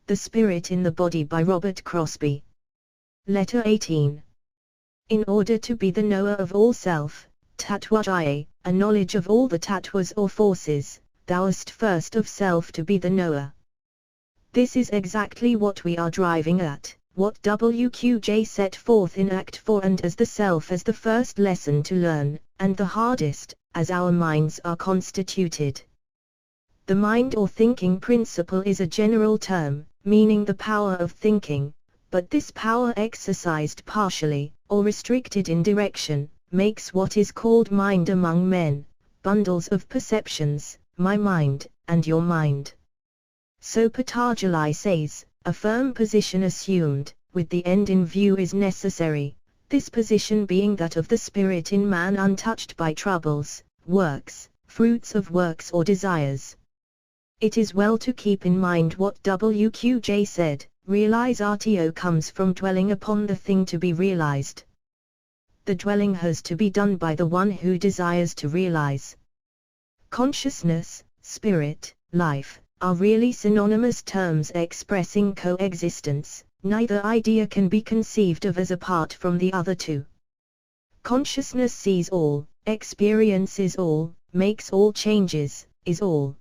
The Spirit in the Body by Robert Crosbie. Letter 18. In order to be the knower of all self, tattva, a knowledge of all the tattvas or forces, thou hast first of self to be the knower. This is exactly what we are driving at, what WQJ set forth in Act 4 and as the self as the first lesson to learn, and the hardest, as our minds are constituted. The mind or thinking principle is a general term, meaning the power of thinking, but this power exercised partially, or restricted in direction, makes what is called mind among men, bundles of perceptions, my mind, and your mind. So Patanjali says, a firm position assumed, with the end in view is necessary, this position being that of the spirit in man untouched by troubles, works, fruits of works or desires. It is well to keep in mind what WQJ said, realize RTO comes from dwelling upon the thing to be realized. The dwelling has to be done by the one who desires to realize. Consciousness, spirit, life, are really synonymous terms expressing coexistence, neither idea can be conceived of as apart from the other two. Consciousness sees all, experiences all, makes all changes, is all.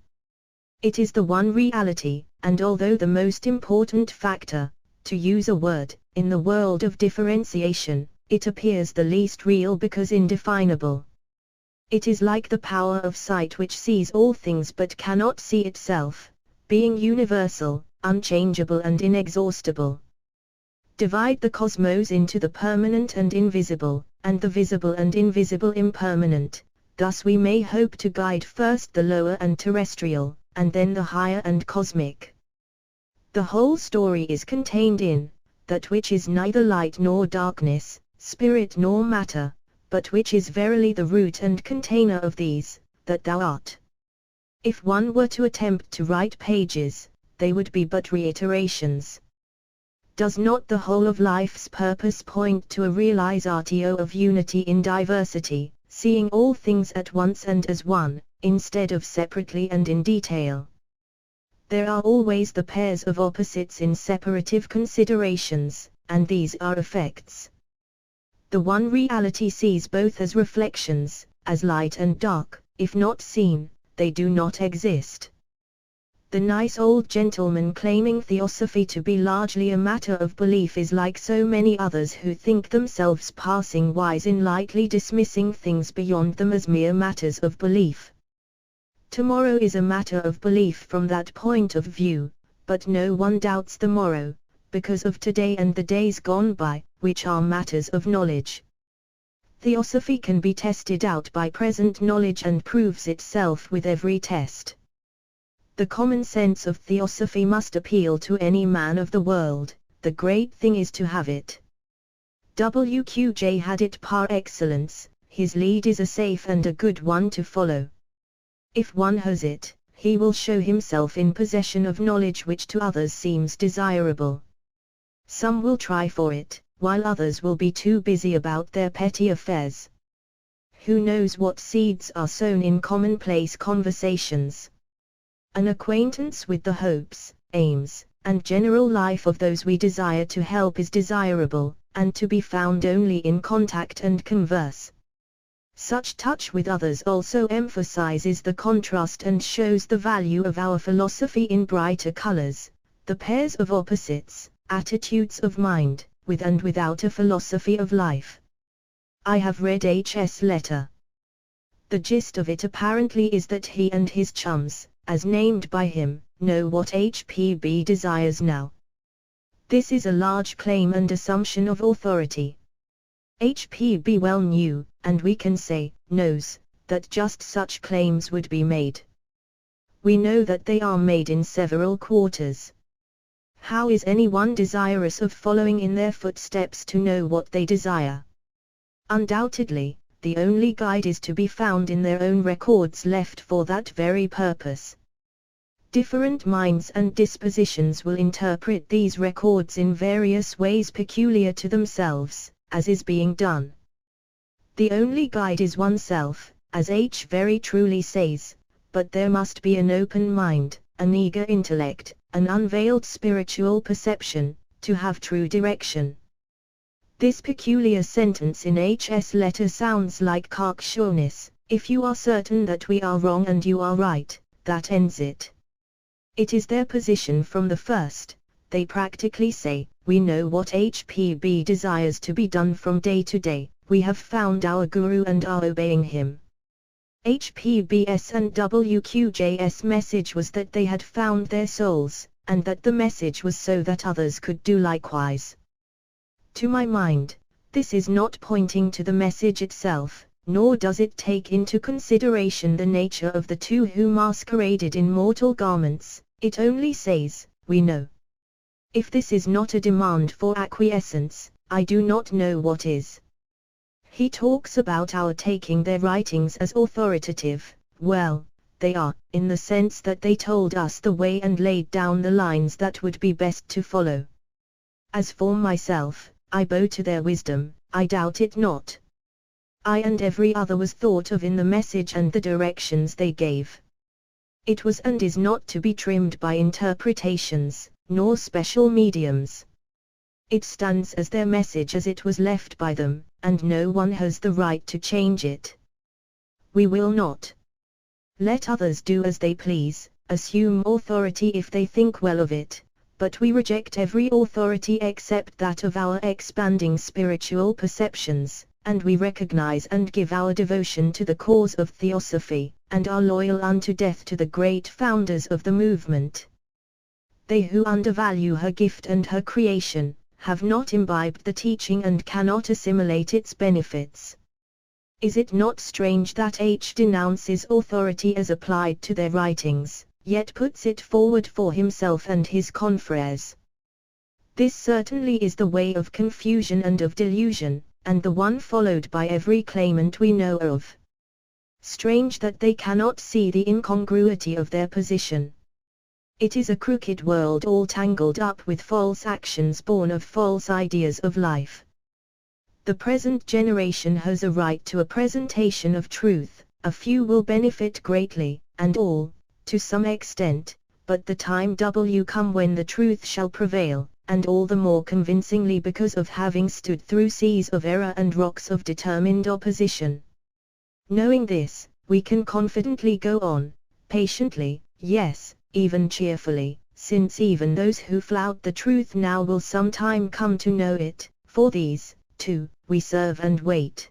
It is the one reality, and although the most important factor, to use a word, in the world of differentiation, it appears the least real because indefinable. It is like the power of sight which sees all things but cannot see itself, being universal, unchangeable and inexhaustible. Divide the cosmos into the permanent and invisible, and the visible and invisible impermanent, thus we may hope to guide first the lower and terrestrial, and then the higher and cosmic. The whole story is contained in, that which is neither light nor darkness, spirit nor matter, but which is verily the root and container of these, that thou art. If one were to attempt to write pages, they would be but reiterations. Does not the whole of life's purpose point to a realize RTO of unity in diversity, seeing all things at once and as one, instead of separately and in detail? There are always the pairs of opposites in separative considerations, and these are effects. The one reality sees both as reflections, as light and dark, if not seen, they do not exist. The nice old gentleman claiming theosophy to be largely a matter of belief is like so many others who think themselves passing wise in lightly dismissing things beyond them as mere matters of belief. Tomorrow is a matter of belief from that point of view, but no one doubts the morrow, because of today and the days gone by, which are matters of knowledge. Theosophy can be tested out by present knowledge and proves itself with every test. The common sense of theosophy must appeal to any man of the world, the great thing is to have it. WQJ had it par excellence, his lead is a safe and a good one to follow. If one has it, he will show himself in possession of knowledge which to others seems desirable. Some will try for it, while others will be too busy about their petty affairs. Who knows what seeds are sown in commonplace conversations? An acquaintance with the hopes, aims, and general life of those we desire to help is desirable, and to be found only in contact and converse. Such touch with others also emphasizes the contrast and shows the value of our philosophy in brighter colors, the pairs of opposites, attitudes of mind, with and without a philosophy of life. I have read H.'s letter. The gist of it apparently is that he and his chums, as named by him, know what HPB desires now. This is a large claim and assumption of authority. HPB well knew, and we can say, knows, that just such claims would be made. We know that they are made in several quarters. How is anyone desirous of following in their footsteps to know what they desire? Undoubtedly, the only guide is to be found in their own records left for that very purpose. Different minds and dispositions will interpret these records in various ways peculiar to themselves, as is being done. The only guide is oneself, as H very truly says, but there must be an open mind, an eager intellect, an unveiled spiritual perception, to have true direction. This peculiar sentence in HS letter sounds like cocksureness. If you are certain that we are wrong and you are right, that ends it. It is their position from the first. They practically say, we know what HPB desires to be done from day to day, we have found our guru and are obeying him. HPBS and WQJS message was that they had found their souls, and that the message was so that others could do likewise. To my mind, this is not pointing to the message itself, nor does it take into consideration the nature of the two who masqueraded in mortal garments. It only says, we know. If this is not a demand for acquiescence, I do not know what is. He talks about our taking their writings as authoritative. Well, they are, in the sense that they told us the way and laid down the lines that would be best to follow. As for myself, I bow to their wisdom, I doubt it not. I and every other was thought of in the message and the directions they gave. It was and is not to be trimmed by interpretations, nor special mediums. It stands as their message as it was left by them, and no one has the right to change it. We will not let others do as they please, assume authority if they think well of it, but we reject every authority except that of our expanding spiritual perceptions, and we recognize and give our devotion to the cause of Theosophy, and are loyal unto death to the great founders of the movement. They who undervalue her gift and her creation, have not imbibed the teaching and cannot assimilate its benefits. Is it not strange that H denounces authority as applied to their writings, yet puts it forward for himself and his confreres? This certainly is the way of confusion and of delusion, and the one followed by every claimant we know of. Strange that they cannot see the incongruity of their position. It is a crooked world all tangled up with false actions born of false ideas of life. The present generation has a right to a presentation of truth. A few will benefit greatly, and all, to some extent, but the time will come when the truth shall prevail, and all the more convincingly because of having stood through seas of error and rocks of determined opposition. Knowing this, we can confidently go on, patiently, yes, even cheerfully, since even those who flout the truth now will sometime come to know it, for these, too, we serve and wait.